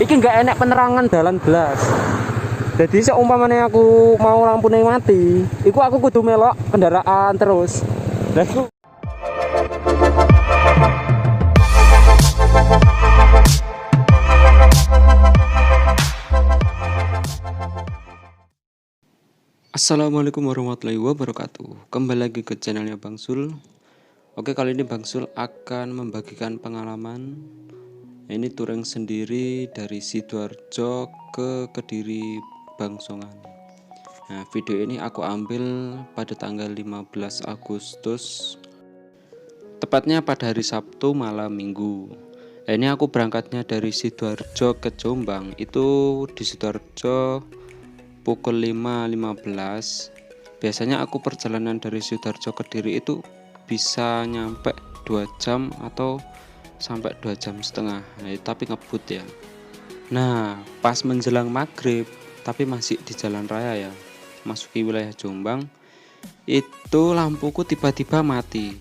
iki nggak enak penerangan dalan belas. Jadi seumpamanya aku mau lampunya mati, aku kudu melok kendaraan terus. Lah iku Assalamualaikum warahmatullahi wabarakatuh. Kembali lagi ke channelnya Bang Sul. Oke, kali ini Bang Sul akan membagikan pengalaman. Ini touring sendiri dari Sidoarjo ke Kediri Bangsongan. Nah, video ini aku ambil pada tanggal 15 Agustus, tepatnya pada hari Sabtu malam Minggu. Nah, ini aku berangkatnya dari Sidoarjo ke Jombang. Itu di Sidoarjo pukul 5.15. Biasanya aku perjalanan dari Sidoarjo ke Kediri itu bisa nyampe 2 jam atau sampai 2 jam setengah. Nah, tapi ngebut ya. Nah, pas menjelang maghrib, tapi masih di jalan raya ya, masuki wilayah Jombang, itu lampuku tiba-tiba mati.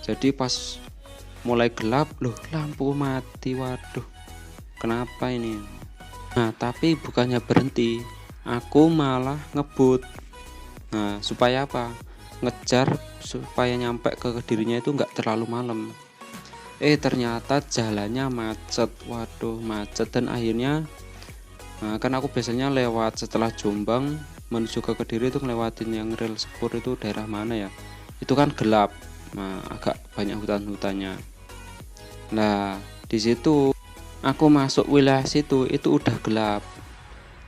Jadi pas mulai gelap, loh lampu mati, waduh kenapa ini. Nah, tapi bukannya berhenti, aku malah ngebut. Nah, supaya apa? Ngejar supaya nyampe ke Kedirinya itu nggak terlalu malam. Ternyata jalannya macet. Waduh, macet. Dan akhirnya kan aku biasanya lewat setelah Jombang menuju ke Kediri itu ngelewatin yang rel sepur itu daerah mana ya? Itu kan gelap. Nah, agak banyak hutan-hutannya. Nah, di situ aku masuk wilayah situ itu udah gelap.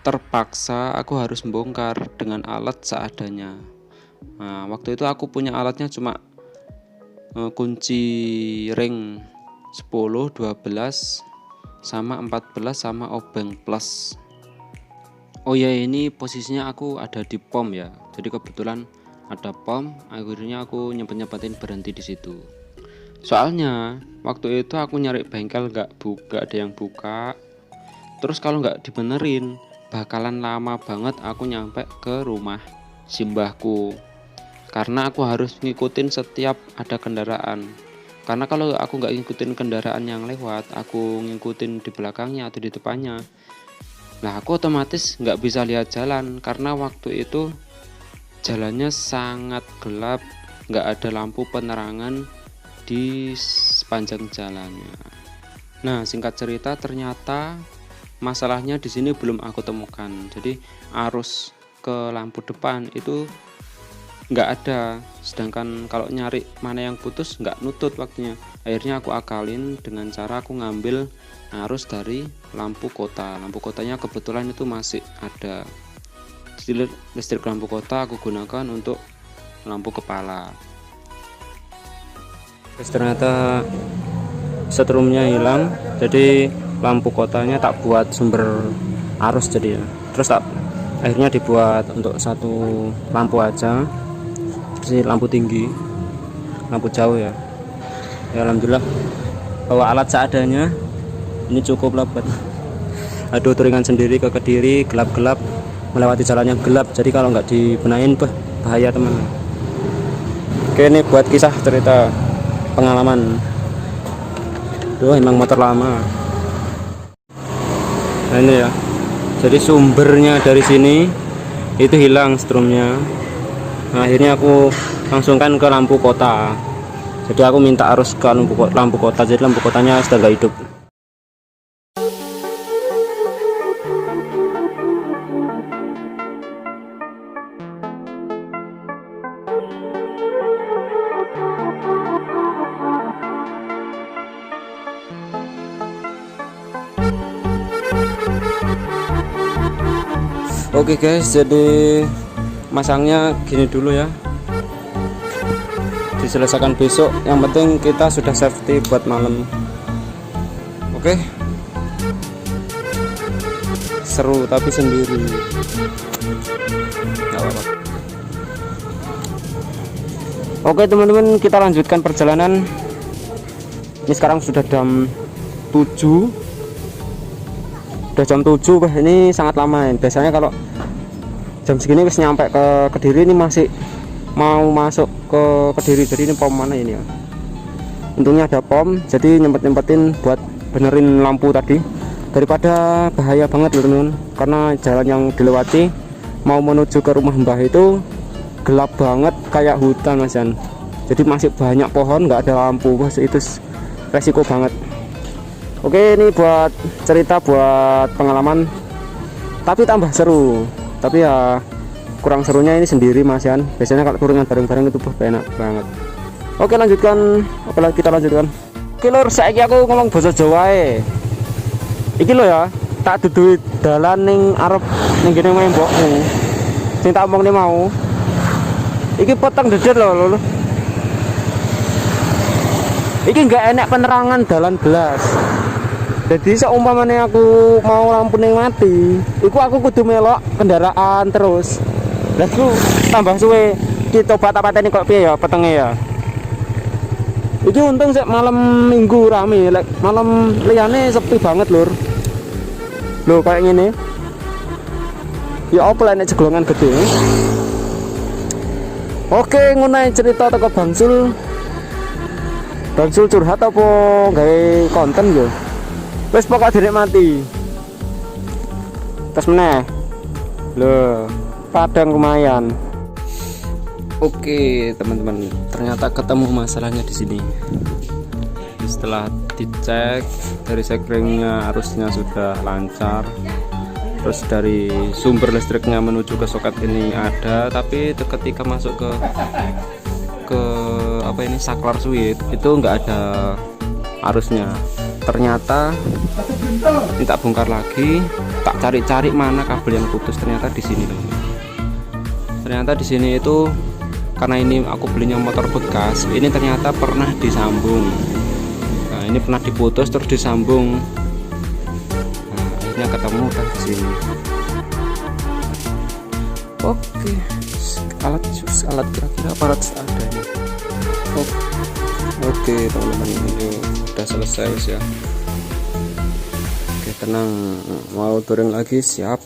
Terpaksa aku harus membongkar dengan alat seadanya. Nah, waktu itu aku punya alatnya cuma kunci ring 10, 12 sama 14 sama obeng plus. Oh ya, ini posisinya aku ada di pom ya. Jadi kebetulan ada pom, akhirnya aku nyempet-nyempetin berhenti di situ. Soalnya waktu itu aku nyari bengkel nggak ada yang buka. Terus kalau nggak dibenerin bakalan lama banget aku nyampe ke rumah simbahku, karena aku harus ngikutin setiap ada kendaraan. Karena kalau aku nggak ngikutin kendaraan yang lewat, aku ngikutin di belakangnya atau di depannya, nah aku otomatis nggak bisa lihat jalan, karena waktu itu jalannya sangat gelap, nggak ada lampu penerangan di sepanjang jalannya. Nah, singkat cerita, ternyata masalahnya di sini belum aku temukan. Jadi arus ke lampu depan itu nggak ada, sedangkan kalau nyari mana yang putus nggak nutut waktunya. Akhirnya aku akalin dengan cara aku ngambil arus dari lampu kota. Lampu kotanya kebetulan itu masih ada. Jadi listrik lampu kota aku gunakan untuk lampu kepala. Terus ternyata setrumnya hilang, jadi lampu kotanya tak buat sumber arus jadi ya. Terus akhirnya dibuat untuk satu lampu aja, si lampu tinggi, lampu jauh ya. Ya alhamdulillah bawa alat seadanya, ini cukup lah buat aduh touringan sendiri ke Kediri, gelap-gelap, melewati jalannya gelap, jadi kalau nggak dibenain bahaya teman. Oke, ini buat kisah cerita pengalaman. Duh, emang motor lama. Nah ini ya, jadi sumbernya dari sini itu hilang strumnya. Nah, akhirnya aku langsungkan ke lampu kota. Jadi aku minta arus ke lampu kota, jadi lampu kotanya sudah nggak hidup. Oke guys, jadi masangnya gini dulu ya, diselesaikan besok, yang penting kita sudah safety buat malam. Oke, seru tapi sendiri, nggak apa-apa. Oke teman-teman, kita lanjutkan perjalanan. Ini sekarang sudah jam 7. Udah jam 7, ini sangat lama ya. Biasanya kalau jam segini wis nyampe ke Kediri, ini masih mau masuk ke Kediri. Jadi ini pom mana ini ya, untungnya ada pom, jadi nyempet-nyempetin buat benerin lampu tadi. daripada bahaya banget loh teman-teman, karena jalan yang dilewati mau menuju ke rumah Mbah itu gelap banget kayak hutan Mas Jan. Jadi masih banyak pohon, nggak ada lampu. Wah, itu resiko banget. Oke, ini buat cerita, buat pengalaman, tapi tambah seru. Tapi ya kurang serunya ini sendiri Mas Jan. Biasanya kalau turunan bareng-bareng itu enak banget. Oke, lanjutkan. Kita lanjutkan. Oke lur, saiki aku ngomong bahasa Jawa e. Iki lho ya, tak duduhi dalan ning arep ning kene mbokmu. Sing tak omongne mau. Iki peteng dedet lho. Iki nggak enak penerangan dalan belas. Jadi seumpamane aku mau lampune mati, iku aku kudu melok kendaraan terus. Lah iku tambah suwe. Kita coba tak pateni kok piye ya petenge ya. Iki untung sik malam Minggu rame, malam liyane sepi banget lur. Loh kayak gini. Ya apa lah nek jeglongan gede. Oke, ngono cerita teko Bangsul. Bangsul curhat apa gawe konten yo. Wis pokok dinikmati. Terus meneh. Loh, padang lumayan. Oke, teman-teman, ternyata ketemu masalahnya di sini. Setelah dicek dari sekringnya arusnya sudah lancar, terus dari sumber listriknya menuju ke soket ini ada, tapi ketika masuk ke apa ini saklar switch itu enggak ada arusnya. Ternyata ini tak bongkar lagi, tak cari-cari mana kabel yang putus, ternyata di sini loh. Ternyata di sini itu karena ini aku belinya motor bekas, ini ternyata pernah disambung. Nah, ini pernah diputus terus disambung. Nah, akhirnya ketemu kan di sini. Oke, alat kira-kira aparat seadanya. Oke teman-teman, ini udah selesai ya. Oke, tenang, mau touring lagi, siap.